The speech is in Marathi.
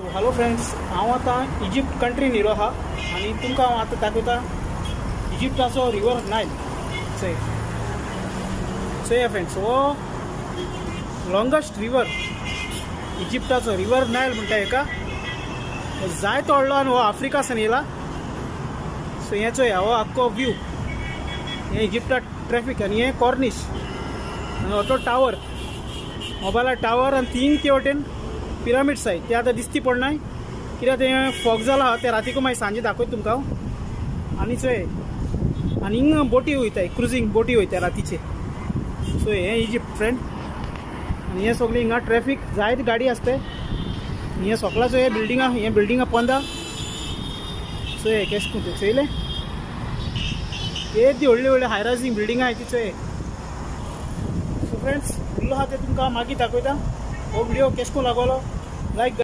सो हॅलो फ्रेंड्स, हांव आतां इजिप्त कंट्रीन येयलो आहा आनी तुमकां हांव आतां दाखयता इजिप्ताचो रिवर नायल. चोया फ्रेंड्स, हो लॉंगस्ट रिवर इजिप्ताचो रिवर नायल म्हणटा हेका. जायत व्हडलो आनी हो आफ्रिकासान येयला. सो हे चोया, हो आख्खो व्यू, हे इजिप्ता ट्रॅफिक आनी हे कॉर्निश आनी हो तो टावर, मोबायला टावर आनी तीन ते वटेन पिरामिड्स आहाय. ते आतां दिसती पडनाय कित्याक ते फॉग जाला आहा. ते रातीक मागीर सांजे दाखयता तुमकां हांव. आनी चोय, आनी हिंग बोटी वयताय, क्रुजींग बोटी वयताय रातीचे. सो हे इजिप्त फ्रेंड. आनी हे सगळी हिंगा ट्रॅफिक, जायत गाडी आसताय. हे सकाळचो हे बिल्डिंगा पोंदा. सो हे केश करून ते चोयले, हे ती व्हडली व्हडली हाय रायजींग बिल्डिंगा आहाय ती चोय. सो फ्रेंड्स, उरलो आहा ते तुमकां मागीर दाखयता. हो व्हिडिओ केश करून लागलो लायक